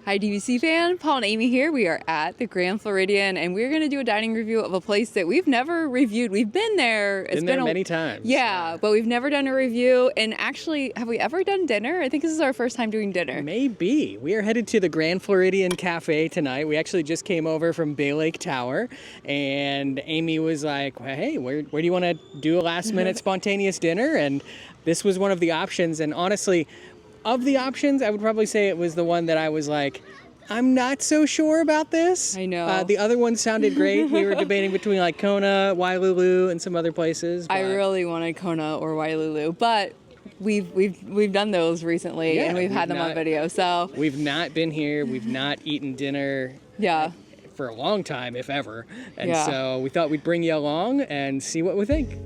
Hi DVC fan, Paul and Amy here. We are at the Grand Floridian and we're going to do a dining review of a place that we've never reviewed. We've been there. It's been there many times. Yeah, but we've never done a review. And actually, have we ever done dinner? I think this is our first time doing dinner. Maybe. We are headed to the Grand Floridian Café tonight. We actually just came over from Bay Lake Tower and Amy was like, hey, where do you want to do a last minute spontaneous dinner? And this was one of the options. And honestly, of the options, I would probably say it was the one that I was like, I'm not so sure about this. I know. The other ones sounded great. We were debating between like Kona, Wailulu, and some other places. I really wanted Kona or Wailulu, but we've done those recently, and we've had them on video. So we've not been here. We've not eaten dinner. Yeah. For a long time, if ever. And so we thought we'd bring you along and see what we think.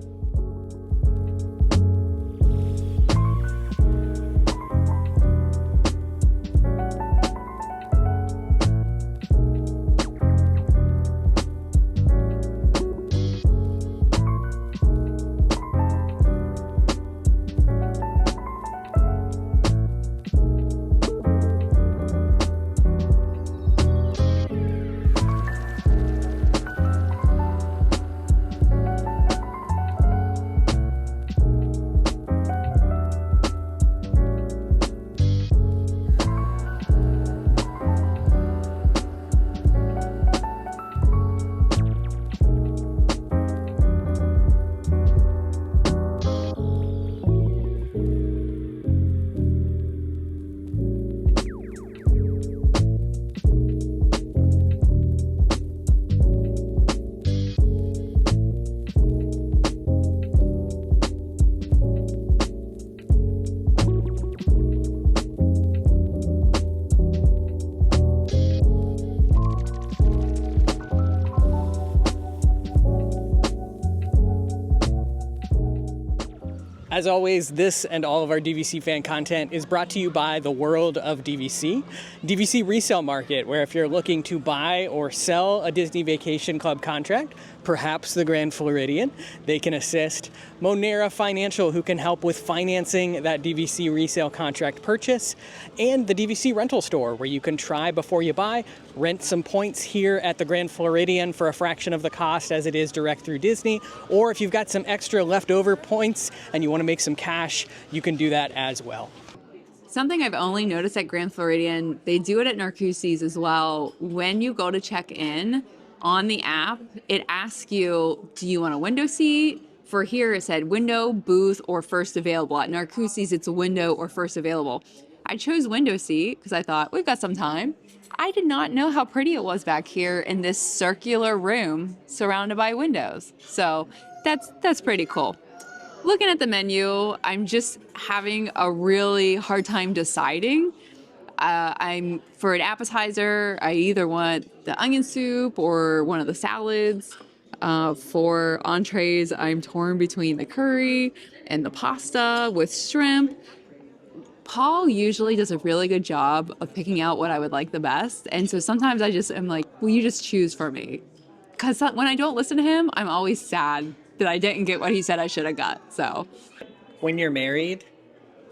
As always, this and all of our DVC fan content is brought to you by the world of DVC. DVC Resale Market, where if you're looking to buy or sell a Disney Vacation Club contract, perhaps the Grand Floridian, they can assist. Monera Financial, who can help with financing that DVC resale contract purchase. And the DVC Rental Store, where you can try before you buy, rent some points here at the Grand Floridian for a fraction of the cost as it is direct through Disney. Or if you've got some extra leftover points and you want to make some cash, you can do that as well. Something I've only noticed at Grand Floridian, they do it at Narcoossee's as well. When you go to check in on the app, it asks you, do you want a window seat? For here, it said window, booth, or first available. At Narcoossee's, it's a window or first available. I chose window seat because I thought, we've got some time. I did not know how pretty it was back here in this circular room surrounded by windows. So that's pretty cool. Looking at the menu, I'm just having a really hard time deciding. For an appetizer, I either want the onion soup or one of the salads. For entrees, I'm torn between the curry and the pasta with shrimp. Paul usually does a really good job of picking out what I would like the best. And so sometimes I just am like, will you just choose for me? Because when I don't listen to him, I'm always sad that I didn't get what he said I should have got. So when you're married,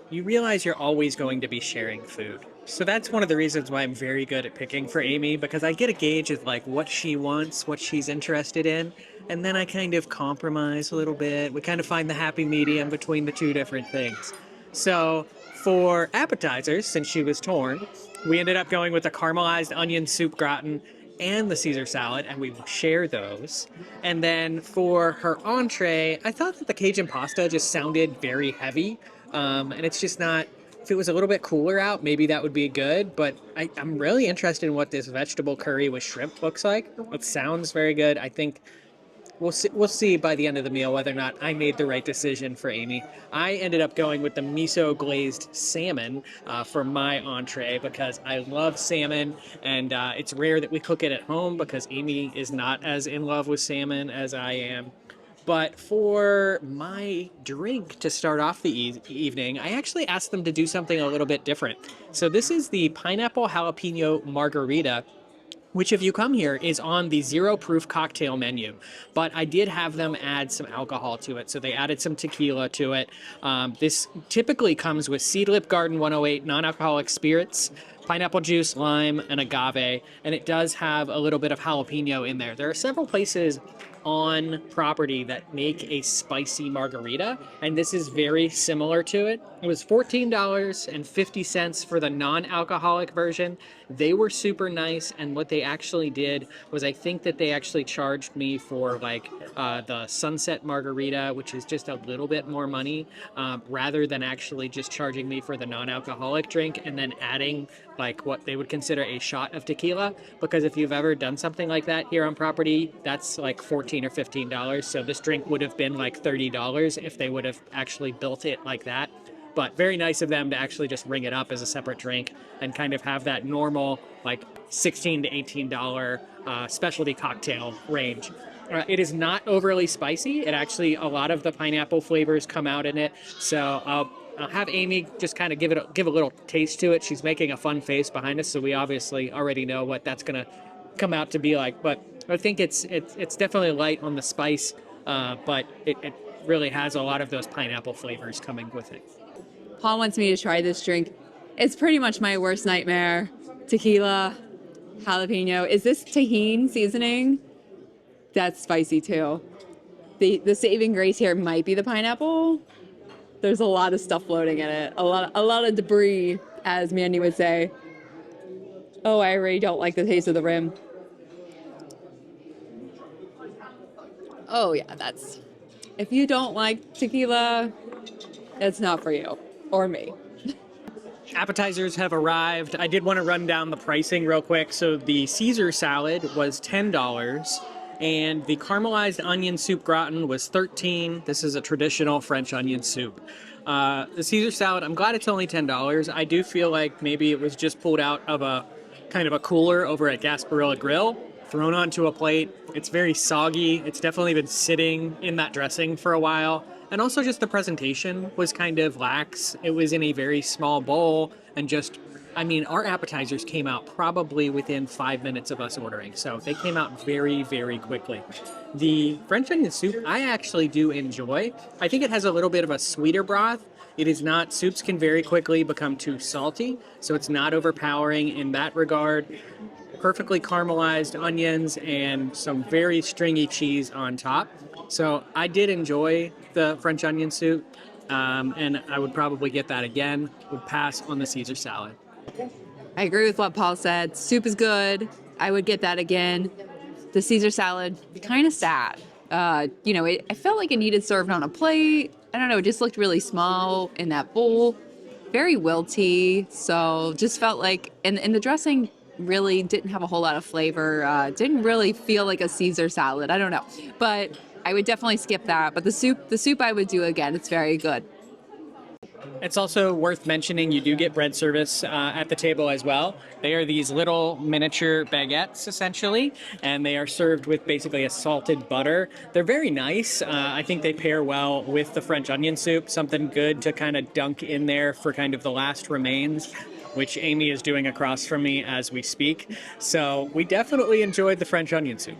you realize you're always going to be sharing food. So that's one of the reasons why I'm very good at picking for Amy, because I get a gauge of like what she wants, what she's interested in, and then I kind of compromise a little bit. We kind of find the happy medium between the two different things. So for appetizers, since she was torn, we ended up going with a caramelized onion soup gratin and the Caesar salad, and we will share those. And then for her entree, I thought that the Cajun pasta just sounded very heavy, and it's just not. If it was a little bit cooler out, maybe that would be good, but I'm really interested in what this vegetable curry with shrimp looks like. It sounds very good. I think we'll see by the end of the meal whether or not I made the right decision for Amy. I ended up going with the miso glazed salmon for my entree because I love salmon, and it's rare that we cook it at home because Amy is not as in love with salmon as I am. But for my drink to start off the evening, I actually asked them to do something a little bit different. So this is the pineapple jalapeno margarita, which if you come here is on the 0 proof cocktail menu. But I did have them add some alcohol to it. So they added some tequila to it. This typically comes with Seedlip Garden 108 non-alcoholic spirits, pineapple juice, lime, and agave, and it does have a little bit of jalapeno in there. There are several places on property that make a spicy margarita, and this is very similar to it. It was $14.50 for the non-alcoholic version. They were super nice, and what they actually did was, I think that they actually charged me for like the sunset margarita, which is just a little bit more money, rather than actually just charging me for the non-alcoholic drink and then adding like what they would consider a shot of tequila. Because if you've ever done something like that here on property, that's like $14 or $15. So this drink would have been like $30 if they would have actually built it like that. But very nice of them to actually just ring it up as a separate drink and kind of have that normal like $16 to $18 specialty cocktail range. It is not overly spicy. It actually, a lot of the pineapple flavors come out in it. So I'll have Amy just kind of give a little taste to it. She's making a fun face behind us, so we obviously already know what that's gonna come out to be like. But I think it's definitely light on the spice, but it really has a lot of those pineapple flavors coming with it. Paul wants me to try this drink. It's pretty much my worst nightmare. Tequila, jalapeno. Is this tahini seasoning? That's spicy too. The saving grace here might be the pineapple. There's a lot of stuff floating in it. A lot of debris, as Mandy would say. Oh, I already don't like the taste of the rim. Oh yeah, that's... If you don't like tequila, it's not for you. Or me. Appetizers have arrived. I did want to run down the pricing real quick. So the Caesar salad was $10, and the caramelized onion soup gratin was $13. This is a traditional French onion soup. The Caesar salad, I'm glad it's only $10. I do feel like maybe it was just pulled out of a kind of a cooler over at Gasparilla Grill, thrown onto a plate. It's very soggy. It's definitely been sitting in that dressing for a while. And also just the presentation was kind of lax. It was in a very small bowl and just, I mean, our appetizers came out probably within 5 minutes of us ordering. So they came out very, very quickly. The French onion soup, I actually do enjoy. I think it has a little bit of a sweeter broth. It is not, soups can very quickly become too salty, so it's not overpowering in that regard. Perfectly caramelized onions and some very stringy cheese on top. So I did enjoy the French onion soup, and I would probably get that again. Would pass on the Caesar salad. I agree with what Paul said. Soup is good. I would get that again. The Caesar salad, kind of sad. I felt like it needed served on a plate. I don't know, it just looked really small in that bowl. Very wilty. So just felt like, and the dressing really didn't have a whole lot of flavor. Didn't really feel like a Caesar salad. I don't know. But I would definitely skip that. But the soup I would do again. It's very good. It's also worth mentioning you do get bread service at the table as well. They are these little miniature baguettes, essentially, and they are served with basically a salted butter. They're very nice. I think they pair well with the French onion soup, something good to kind of dunk in there for kind of the last remains, which Amy is doing across from me as we speak. So we definitely enjoyed the French onion soup.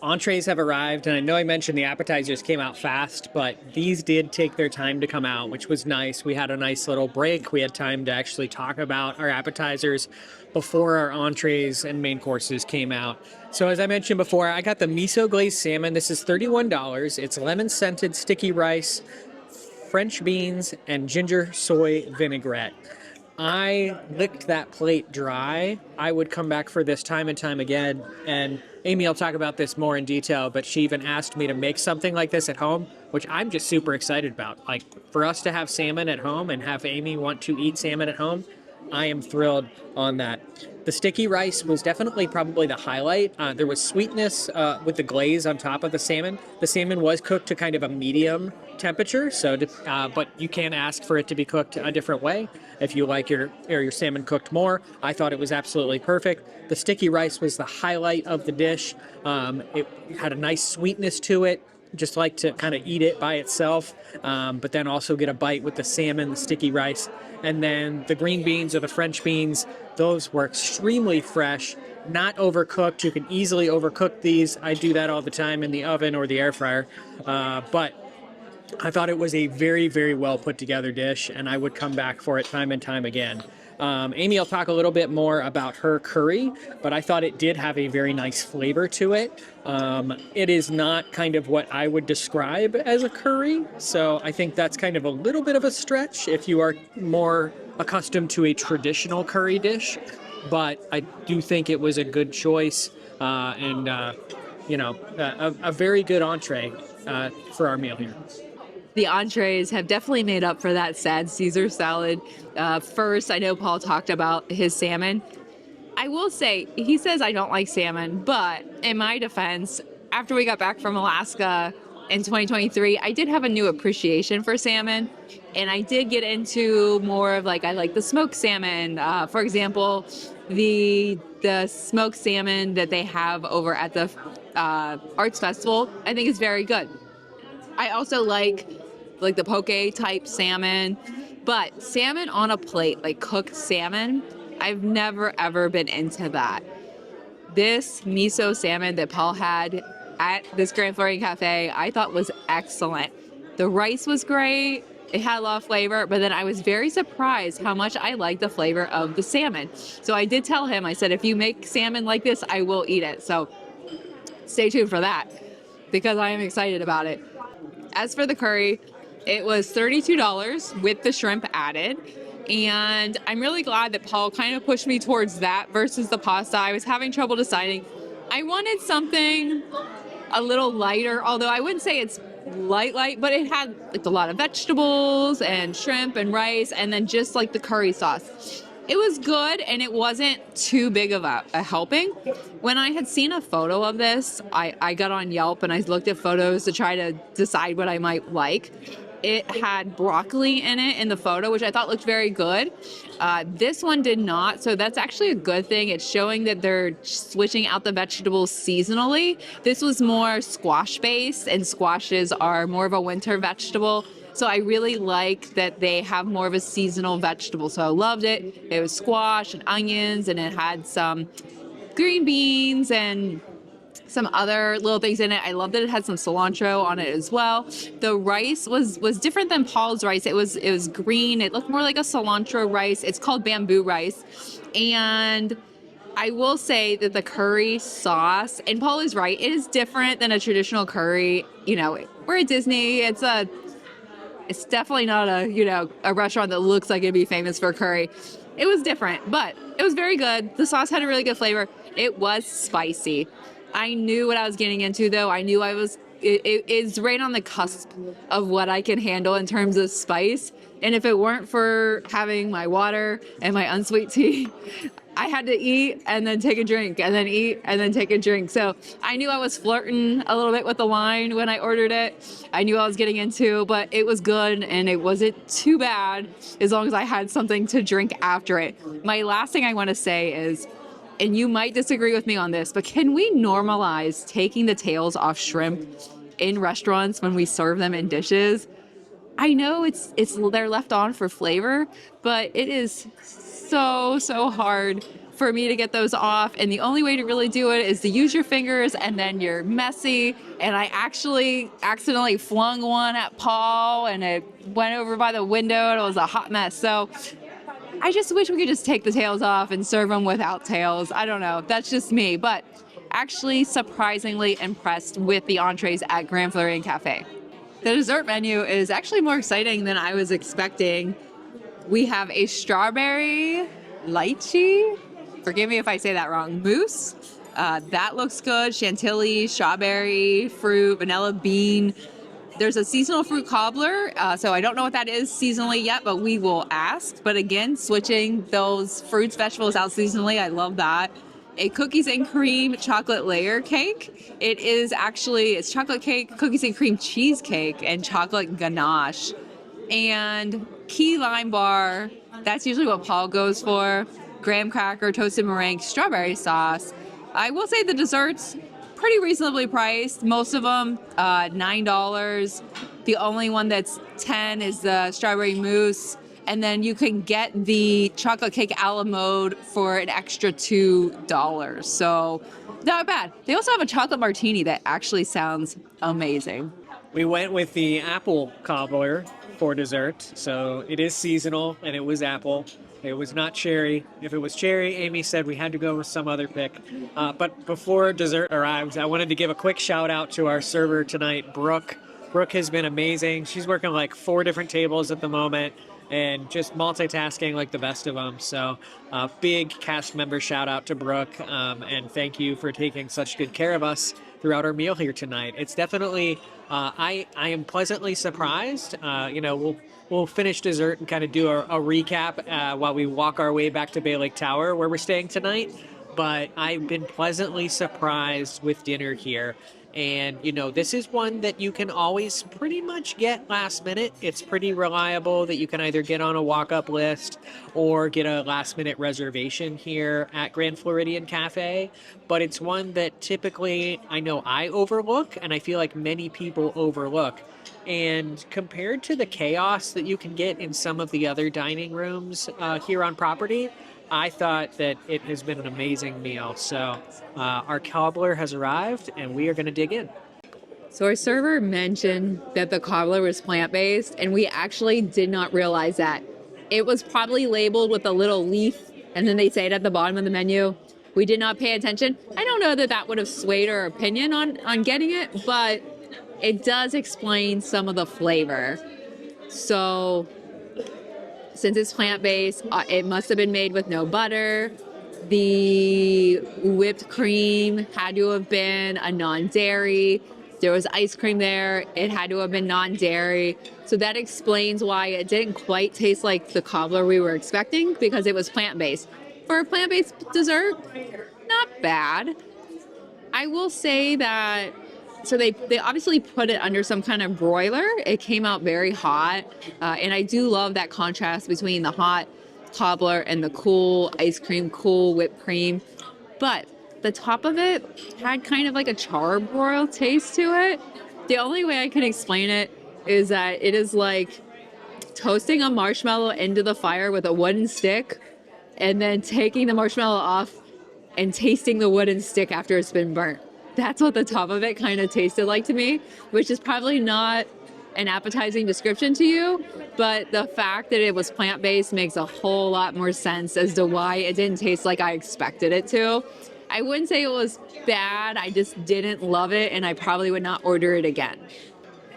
Entrees have arrived, and I know I mentioned the appetizers came out fast, but these did take their time to come out, which was nice. We had a nice little break. We had time to actually talk about our appetizers before our entrees and main courses came out. So as I mentioned before, I got the miso glazed salmon. This is $31. It's lemon scented sticky rice, French beans, and ginger soy vinaigrette. I licked that plate dry. I would come back for this time and time again. And Amy will talk about this more in detail, but she even asked me to make something like this at home, which I'm just super excited about. Like, for us to have salmon at home and have Amy want to eat salmon at home, I am thrilled on that. The sticky rice was definitely probably the highlight. There was sweetness with the glaze on top of the salmon. The salmon was cooked to kind of a medium temperature, but you can ask for it to be cooked a different way. If you like your salmon cooked more, I thought it was absolutely perfect. The sticky rice was the highlight of the dish. It had a nice sweetness to it. Just like to kind of eat it by itself, but then also get a bite with the salmon, the sticky rice. And then the green beans or the French beans, those were extremely fresh, not overcooked. You can easily overcook these. I do that all the time in the oven or the air fryer. But I thought it was a very, very well put together dish, and I would come back for it time and time again. Amy will talk a little bit more about her curry, but I thought it did have a very nice flavor to it. It is not kind of what I would describe as a curry, so I think that's kind of a little bit of a stretch if you are more accustomed to a traditional curry dish. But I do think it was a good choice, a very good entree for our meal here. The entrees have definitely made up for that sad Caesar salad. First, I know Paul talked about his salmon. I will say, he says I don't like salmon, but in my defense, after we got back from Alaska in 2023, I did have a new appreciation for salmon. And I did get into more of like, I like the smoked salmon. For example, the smoked salmon that they have over at the Arts Festival, I think is very good. I also like the poke type salmon, but salmon on a plate, like cooked salmon, I've never ever been into that. This miso salmon that Paul had at this Grand Floridian Cafe, I thought was excellent. The rice was great. It had a lot of flavor, but then I was very surprised how much I like the flavor of the salmon. So I did tell him, I said, if you make salmon like this, I will eat it. So stay tuned for that because I am excited about it. As for the curry, it was $32 with the shrimp added. And I'm really glad that Paul kind of pushed me towards that versus the pasta. I was having trouble deciding. I wanted something a little lighter, although I wouldn't say it's light, but it had like a lot of vegetables and shrimp and rice and then just like the curry sauce. It was good and it wasn't too big of a helping. When I had seen a photo of this, I got on Yelp and I looked at photos to try to decide what I might like. It had broccoli in it in the photo, which I thought looked very good. This one did not, so that's actually a good thing. It's showing that they're switching out the vegetables seasonally. This was more squash-based, and squashes are more of a winter vegetable. So I really like that they have more of a seasonal vegetable. So I loved it. It was squash and onions, and it had some green beans and some other little things in it. I love that it had some cilantro on it as well. The rice was different than Paul's rice. It was green. It looked more like a cilantro rice. It's called bamboo rice. And I will say that the curry sauce, and Paul is right, it is different than a traditional curry. You know, we're at Disney. It's definitely not a restaurant that looks like it'd be famous for curry. It was different, but it was very good. The sauce had a really good flavor. It was spicy. I knew what I was getting into, though. I knew it's right on the cusp of what I can handle in terms of spice. And if it weren't for having my water and my unsweet tea, I had to eat and then take a drink and then eat and then take a drink. So I knew I was flirting a little bit with the wine when I ordered it. I knew what I was getting into, but it was good and it wasn't too bad as long as I had something to drink after it. My last thing I want to say is, and you might disagree with me on this, but can we normalize taking the tails off shrimp in restaurants when we serve them in dishes? I know they're left on for flavor, but it is so hard for me to get those off. And the only way to really do it is to use your fingers, and then you're messy. And I actually accidentally flung one at Paul and it went over by the window and it was a hot mess. So I just wish we could just take the tails off and serve them without tails. I don't know. That's just me. But actually surprisingly impressed with the entrees at Grand Floridian Café. The dessert menu is actually more exciting than I was expecting. We have a strawberry lychee, forgive me if I say that wrong, mousse. That looks good. Chantilly, strawberry, fruit, vanilla bean. There's a seasonal fruit cobbler, so I don't know what that is seasonally yet, but we will ask. But again, switching those fruits, vegetables out seasonally, I love that. A cookies and cream chocolate layer cake. It's chocolate cake, cookies and cream cheesecake, and chocolate ganache. And key lime bar, that's usually what Paul goes for. Graham cracker, toasted meringue, strawberry sauce. I will say the desserts, pretty reasonably priced. Most of them, $9. The only one that's $10 is the strawberry mousse. And then you can get the chocolate cake a la mode for an extra $2. So not bad. They also have a chocolate martini that actually sounds amazing. We went with the apple cobbler for dessert. So it is seasonal and it was apple. It was not cherry. If it was cherry, Amy said we had to go with some other pick. But before dessert arrives, I wanted to give a quick shout out to our server tonight, Brooke. Brooke has been amazing. She's working like 4 different tables at the moment and just multitasking like the best of them. So, big cast member shout out to Brooke, and thank you for taking such good care of us throughout our meal here tonight. It's definitely, I am pleasantly surprised. We'll finish dessert and kind of do a recap while we walk our way back to Bay Lake Tower where we're staying tonight. But I've been pleasantly surprised with dinner here. And, this is one that you can always pretty much get last minute. It's pretty reliable that you can either get on a walk-up list or get a last-minute reservation here at Grand Floridian Café. But it's one that typically I know I overlook, and I feel like many people overlook. And compared to the chaos that you can get in some of the other dining rooms here on property, I thought that it has been an amazing meal. So our cobbler has arrived, and we are going to dig in. So our server mentioned that the cobbler was plant-based, and we actually did not realize that. It was probably labeled with a little leaf, and then they say it at the bottom of the menu. We did not pay attention. I don't know that that would have swayed our opinion on getting it, but it does explain some of the flavor. So since it's plant-based, it must have been made with no butter. The whipped cream had to have been a non-dairy. There was ice cream there. It had to have been non-dairy. So that explains why it didn't quite taste like the cobbler we were expecting, because it was plant-based. For a plant-based dessert, not bad. I will say that, so they obviously put it under some kind of broiler. It came out very hot. And I do love that contrast between the hot cobbler and the cool ice cream, cool whipped cream. But the top of it had kind of like a charbroil taste to it. The only way I can explain it is that it is like toasting a marshmallow into the fire with a wooden stick and then taking the marshmallow off and tasting the wooden stick after it's been burnt. That's what the top of it kind of tasted like to me, which is probably not an appetizing description to you, but the fact that it was plant-based makes a whole lot more sense as to why it didn't taste like I expected it to. I wouldn't say it was bad, I just didn't love it, and I probably would not order it again.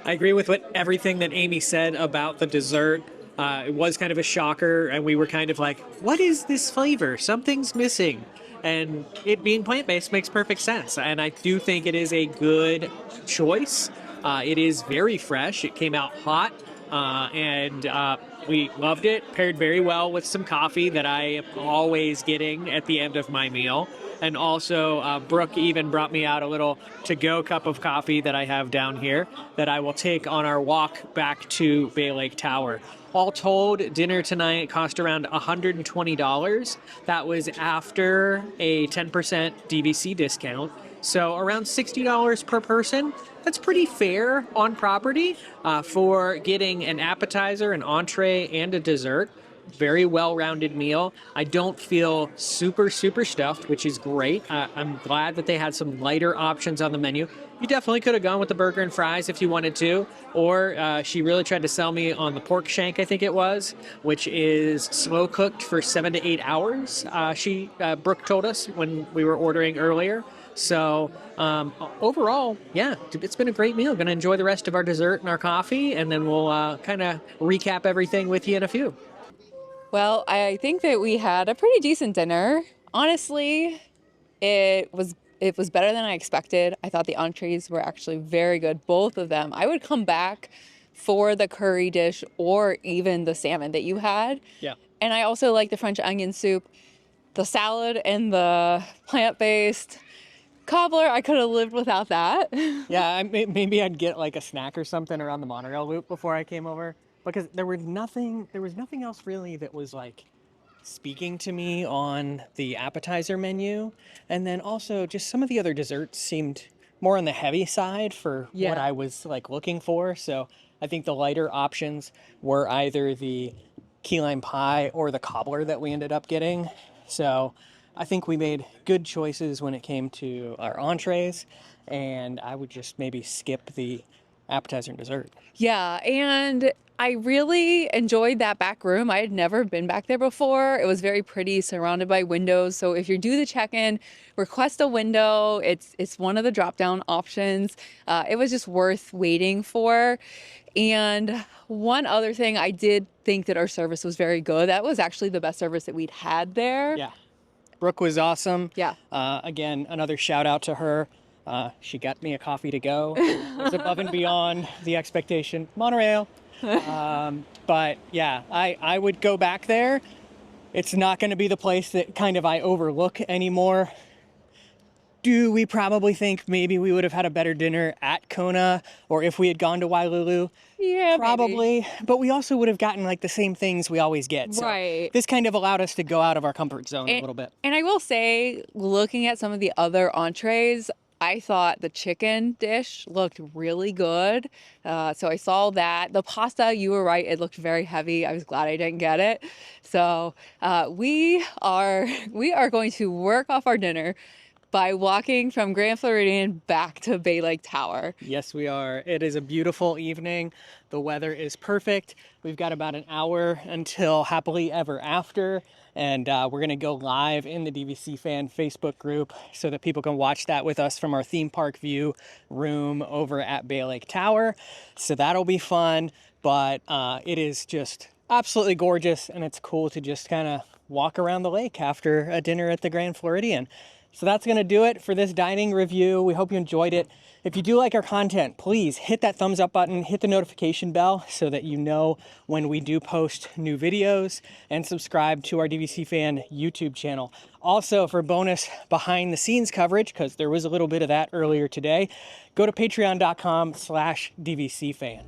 I agree with everything that Amy said about the dessert. It was kind of a shocker, and we were kind of like, what is this flavor? Something's missing. And it being plant-based makes perfect sense. And I do think it is a good choice. It is very fresh. It came out hot, and we loved it. Paired very well with some coffee that I am always getting at the end of my meal. And also, Brooke even brought me out a little to-go cup of coffee that I have down here that I will take on our walk back to Bay Lake Tower. All told, dinner tonight cost around $120. That was after a 10% DVC discount. So around $60 per person. That's pretty fair on property for getting an appetizer, an entree, and a dessert. Very well-rounded meal. I don't feel super stuffed, which is great. I'm glad that they had some lighter options on the menu. You definitely could have gone with the burger and fries if you wanted to, or she really tried to sell me on the pork shank, I think it was, which is slow cooked for 7 to 8 hours. Brooke told us when we were ordering earlier. So overall, yeah, it's been a great meal. Going to enjoy the rest of our dessert and our coffee, and then we'll kind of recap everything with you in a few. Well, I think that we had a pretty decent dinner. Honestly, it was better than I expected. I thought the entrees were actually very good, both of them. I would come back for the curry dish or even the salmon that you had. Yeah. And I also like the French onion soup, the salad, and the plant-based cobbler. I could have lived without that. Yeah, maybe I'd get like a snack or something around the monorail loop before I came over, because there was nothing else really that was like speaking to me on the appetizer menu. And then also just some of the other desserts seemed more on the heavy side for what I was like looking for. So I think the lighter options were either the key lime pie or the cobbler that we ended up getting. So I think we made good choices when it came to our entrees, and I would just maybe skip the appetizer and dessert. Yeah, and I really enjoyed that back room. I had never been back there before. It was very pretty, surrounded by windows. So if you do the check-in, request a window. It's one of the drop-down options. It was just worth waiting for. And one other thing, I did think that our service was very good. That was actually the best service that we'd had there. Yeah. Brooke was awesome. Yeah. Again, another shout out to her. She got me a coffee to go. It was above and beyond the expectation. Monorail. But yeah, I would go back there. It's not going to be the place that kind of I overlook anymore. Do we probably think maybe we would have had a better dinner at Kona, or if we had gone to Wailulu? Yeah, Probably. maybe. But we also would have gotten like the same things we always get. So Right. this kind of allowed us to go out of our comfort zone a little bit. And I will say, looking at some of the other entrees, I thought the chicken dish looked really good. So I saw that. The pasta, you were right, it looked very heavy. I was glad I didn't get it. So we are going to work off our dinner by walking from Grand Floridian back to Bay Lake Tower. Yes, we are. It is a beautiful evening. The weather is perfect. We've got about an hour until Happily Ever After. And we're going to go live in the DVC Fan Facebook group so that people can watch that with us from our theme park view room over at Bay Lake Tower. So that'll be fun. But it is just absolutely gorgeous. And it's cool to just kind of walk around the lake after a dinner at the Grand Floridian. So that's going to do it for this dining review. We hope you enjoyed it. If you do like our content, please hit that thumbs up button, hit the notification bell so that you know when we do post new videos, and subscribe to our DVC Fan YouTube channel. Also, for bonus behind the scenes coverage, because there was a little bit of that earlier today, go to patreon.com/DVC Fan.